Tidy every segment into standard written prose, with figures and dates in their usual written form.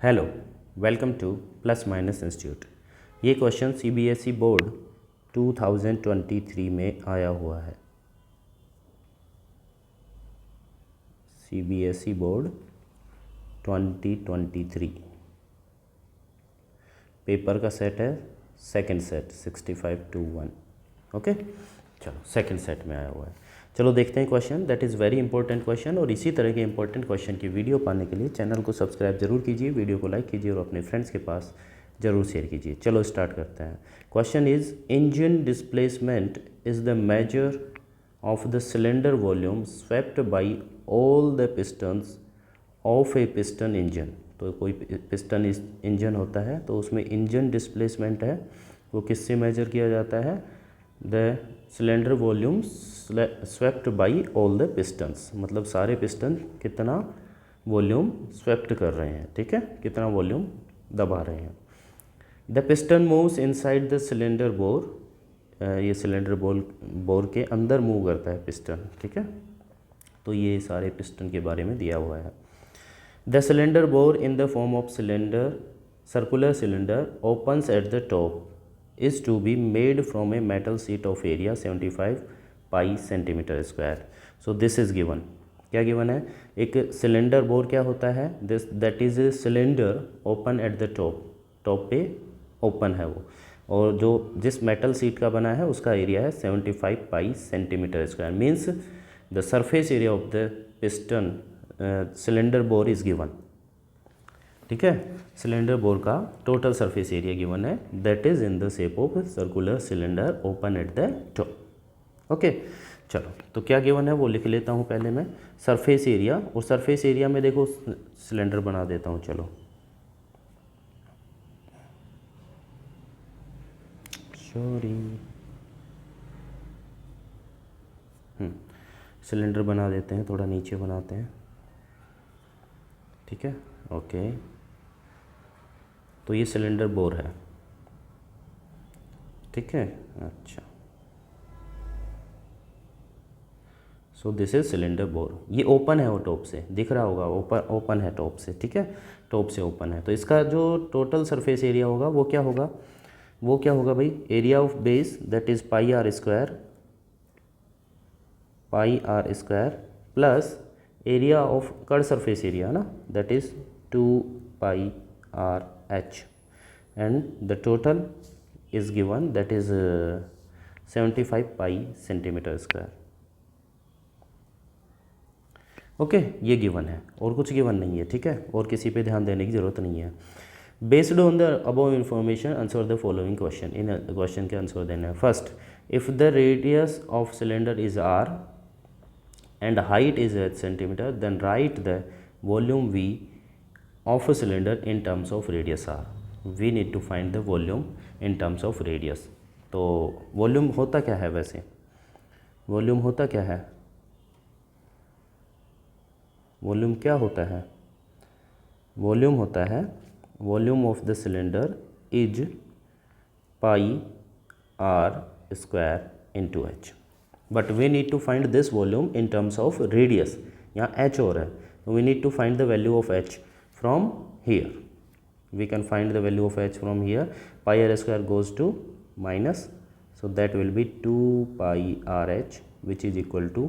Hello, welcome two plus minus institute. ये question CBSE board 2023 में आया हुआ है। सीबीएसई बोर्ड 2023 पेपर का सेट है सेकंड सेट 65 to 1। ओके, चलो सेकंड सेट में आया हुआ है। चलो देखते हैं question. That is very important question. और इसी तरह के इंपॉर्टेंट क्वेश्चन की वीडियो पाने के लिए चैनल को सब्सक्राइब जरूर कीजिए, वीडियो को लाइक कीजिए और अपने फ्रेंड्स के पास ज़रूर शेयर कीजिए। चलो स्टार्ट करते हैं। Question is engine displacement is the measure of the cylinder volume swept by all the pistons of A piston engine. तो कोई पिस्टन इंजन होता है तो उसमें इंजन डिस्प्लेसमेंट है, वो किससे मेजर किया जाता है? The cylinder volume swept by all the pistons, मतलब सारे पिस्टन कितना वॉल्यूम स्वेप्ट कर रहे हैं, ठीक है, कितना वॉल्यूम दबा रहे हैं। The piston moves inside the cylinder bore, ये सिलेंडर बोर के अंदर मूव करता है पिस्टन, ठीक है। तो ये सारे पिस्टन के बारे में दिया हुआ है। The cylinder bore in the form of cylinder circular cylinder opens at the top is to be made from a metal sheet of area 75 pi centimeter square. So this is given. क्या given है? एक cylinder bore क्या होता है? This that is a cylinder open at the top, top पे open है वो, और जो जिस मेटल सीट का बना है उसका एरिया है 75 पाई centimetre square. Means the surface area of the piston cylinder bore is given, ठीक है। सिलेंडर बोर का टोटल सरफेस एरिया गिवन है, that is in the shape of circular cylinder open at the top. Okay, चलो तो क्या given है वो लिख लेता हूँ पहले मैं, सरफेस एरिया। और सरफेस एरिया में देखो सिलेंडर बना देता हूँ, चलो सॉरी, सिलेंडर बना देते हैं, थोड़ा नीचे बनाते हैं, ठीक है। ओके, तो ये सिलेंडर बोर है, ठीक है। अच्छा, सो दिस इज सिलेंडर बोर। ये ओपन है, वो टॉप से दिख रहा होगा, ओपन है टॉप से, ठीक है, टॉप से ओपन है। तो इसका जो टोटल सरफेस एरिया होगा वो क्या होगा? वो क्या होगा भाई? Area of base that is pi r square, plus area of curved surface area ना, that is 2 pi r h, and the total is given, that is 75 pi centimeter square। Okay, ये गिवन है और कुछ given नहीं है, ठीक है, और किसी पे ध्यान देने की ज़रूरत नहीं है। Based on the above information answer the following question. इन क्वेश्चन के आंसर देना है। First, if the radius of cylinder is r and height is h centimetre, then write the volume V of a cylinder in terms of radius r. We need to find the volume in terms of radius. तो volume होता क्या है वैसे? Volume होता क्या है? Volume क्या होता है? वॉल्यूम होता है, volume of the cylinder is pi r square into h. But we need to find this volume in terms of radius. यहाँ एच और है, तो we need to find the value of h from here. We can find the value of h from here. Pi r square goes to minus, so that will be 2 pi r h, which is equal to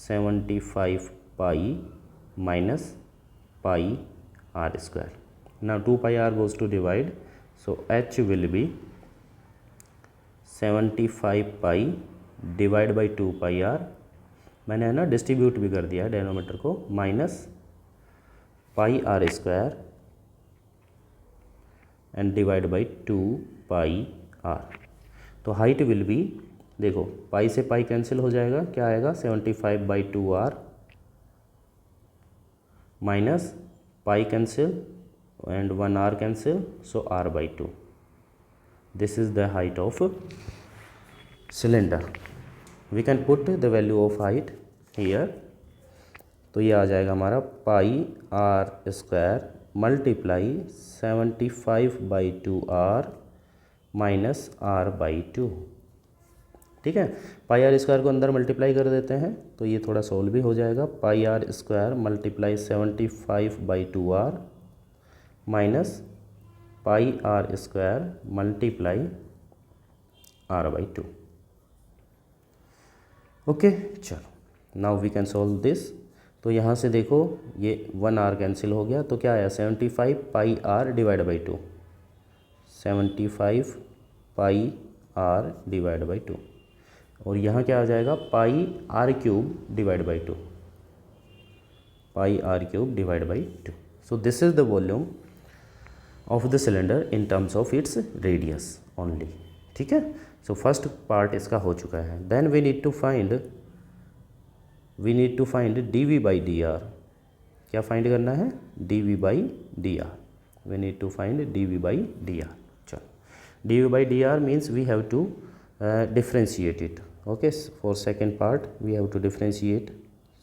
75 pi minus pi r square. Now 2 pi r goes to divide, so h will be 75 pi divide by 2 pi r, मैंने है ना distribute भी कर दिया है denominator को, minus pi r square and divide by 2 pi r. तो height will be, देखो पाई से पाई कैंसिल हो जाएगा, क्या आएगा? 75 by 2 r minus pi cancel and 1 r cancel, so r by 2। This is the height of cylinder. We can put the value of height here. तो ये आ जाएगा हमारा pi r square multiply 75 by 2 r minus r by 2, ठीक है। पाई r square को अंदर multiply कर देते हैं तो ये थोड़ा सोल्व भी हो जाएगा। Pi r square multiply 75 by 2 r minus pi r square multiply r by 2। Okay, चलो now we can solve this. तो यहाँ से देखो ये 1 आर कैंसिल हो गया, तो क्या आया 75 pi R divide by 2, 75 pi R divide by 2, और यहाँ क्या आ जाएगा pi R cube divide by 2, pi R cube divide by 2। So this is the volume of the cylinder in terms of its radius only. ठीक है, so first part इसका हो चुका है। Then we need to find D V by D R. क्या find करना है? D V by D R. We need to find D V by D R. चलो D V by D R means we have to differentiate it. Okay, for second part we have to differentiate,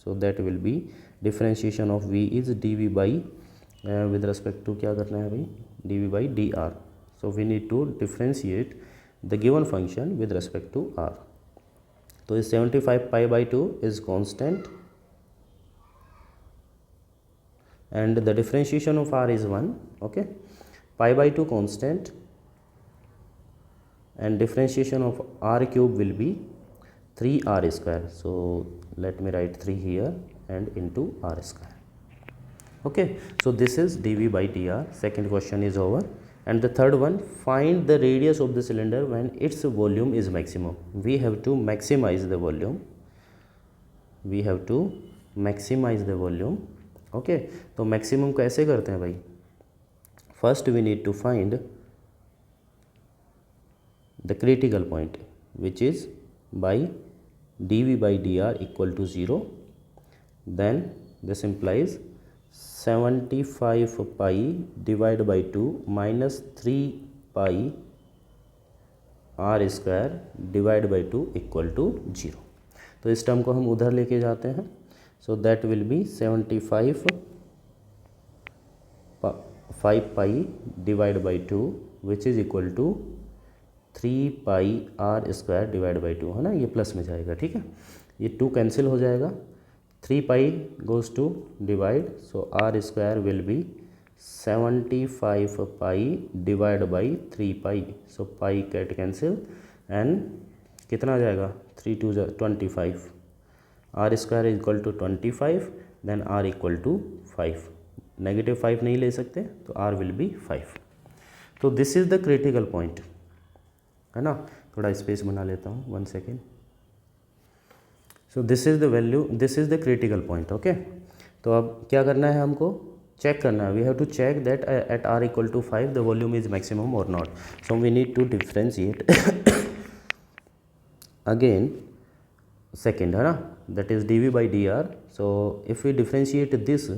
so that will be differentiation of v is dv by with respect to क्या करना है भाई, dv by dr. So we need to differentiate the given function with respect to r. तो इस 75 pi by 2 is constant and the differentiation of r is 1. Okay, pi by 2 constant and differentiation of r cube will be 3r square. So let me write 3 here and into r square. Okay, so this is dv by dr. Second question is over. And the third one, find the radius of the cylinder when its volume is maximum. We have to maximize the volume. We have to maximize the volume. Okay, तो maximum कैसे करते हैं भाई? First we need to find the critical point, which is by dv by dr equal to 0. Then this implies 75 pi divided by 2 minus 3 pi r square divided by 2 equal to 0. तो इस term को हम उधर लेके जाते हैं. So that will be 75 5 pi divided by 2 which is equal to 3 pi r square divide by 2 है ना, ये प्लस में जाएगा. ठीक है, ये 2 कैंसिल हो जाएगा, 3 pi goes to divide, so R square will be 75 pi divide by 3 pi. So pi cut cancel and कितना आ जाएगा, 3 2 25. R square is equal to 25, then R equal to 5. Negative 5 नहीं ले सकते, तो आर विल बी 5. तो this is the critical point है ना. थोड़ा स्पेस बना लेता हूँ, 1 second. So this is the value, this is the critical point. Okay, तो अब क्या करना है, हमको चेक करना है. We have to check that at are equal to 5 the volume is maximum और not. So we need to differentiate again second है ना, that is D V by D are. So if we differentiate this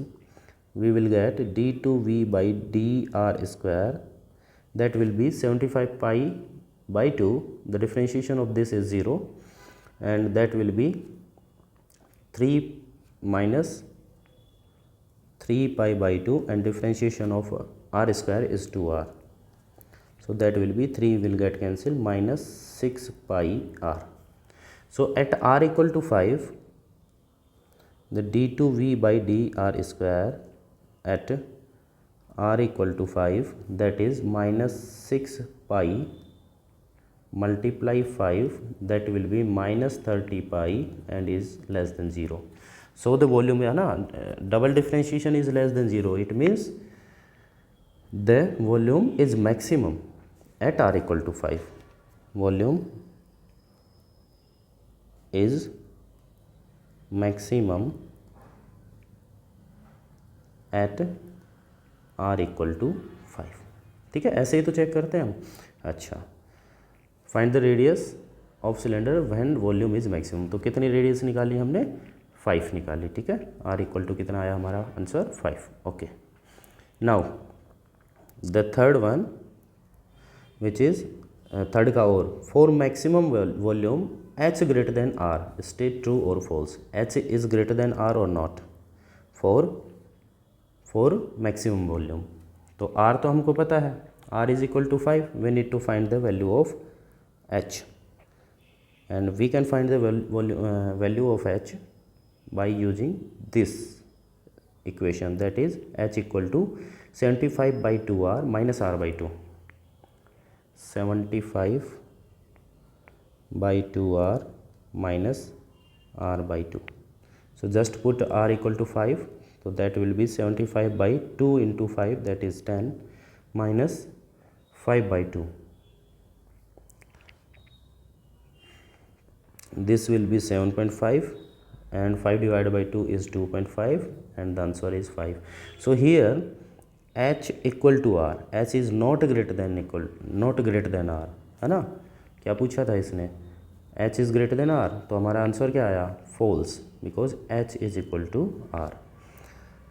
we will get d2v by dr square, that will be 75 pi by 2. The differentiation of this is 0 and that will be 3 minus 3 pi by 2 and differentiation of r square is 2r. So that will be 3 will get cancelled, minus 6 pi r. So at r equal to 5, the d2v by dr square at r equal to 5, that is minus 6 pi multiply 5, that will be minus 30 pi and is less than 0. So the volume है ना, double differentiation is less than 0. It means the volume is maximum at r equal to 5. Volume is maximum at are equal to 5. ठीक है, ऐसे ही तो check करते हैं हम. अच्छा, find the radius of cylinder when volume is maximum. तो कितनी रेडियस निकाली हमने, 5 निकाली. ठीक है, आर इक्वल टू कितना आया हमारा answer, 5. Okay, now the third one which is third का और, for maximum volume H greater than R, state true और false. H is greater than R और नॉट फॉर मैक्सिमम वॉल्यूम. तो R तो हमको पता है, R is equal to 5. We need to find the value of H and we can find the value of H by using this equation, that is H equal to 75/2r minus r/2, 75/2r minus r/2. So just put r equal to 5, so that will be 75/2 into 5, that is 10, minus 5/2. This will be 7.5 and 5 divided by 2 is 2.5 and the answer is 5. So here h equal to r, h is not greater than r, है ना. क्या पूछा था इसने, h is greater than r, तो हमारा answer क्या आया, false, because h is equal to r,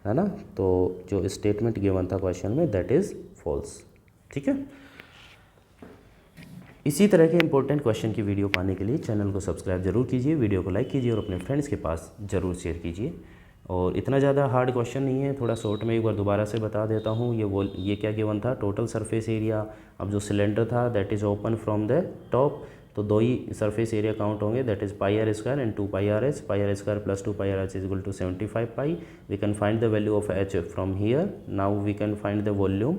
है ना. तो जो स्टेटमेंट गिवन था क्वेश्चन में दैट इज़ false. ठीक है. इसी तरह के इंपॉर्टेंट क्वेश्चन की वीडियो पाने के लिए चैनल को सब्सक्राइब जरूर कीजिए, वीडियो को लाइक कीजिए और अपने फ्रेंड्स के पास ज़रूर शेयर कीजिए. और इतना ज़्यादा हार्ड क्वेश्चन नहीं है, थोड़ा शॉर्ट में एक बार दोबारा से बता देता हूँ. ये क्या गिवन था, टोटल सरफेस एरिया. अब जो सिलेंडर था that is open from the top, तो दो ही सरफेस एरिया काउंट होंगे, that is pi r square and 2 pi r h. Pi r square plus 2 pi r h is equal to 75 pi. We can find the value of h from here. Now we can find the volume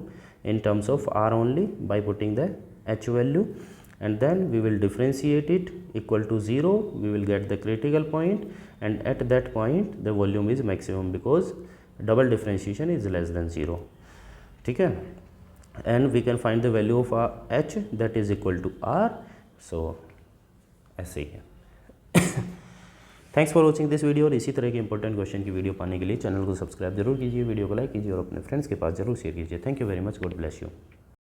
in terms of r only by putting the h value, and then we will differentiate it equal to 0. We will get the critical point, and at that point the volume is maximum because double differentiation is less than 0. ठीक है. And we can find the value of h, that is equal to r. So ऐसे ही है. Thanks for watching this video. और इसी तरह के important question की video पाने के लिए चैनल को सब्सक्राइब जरूर कीजिए, वीडियो को लाइक कीजिए और अपने फ्रेंड्स के पास जरूर शेयर कीजिए. Thank you very much. God bless you.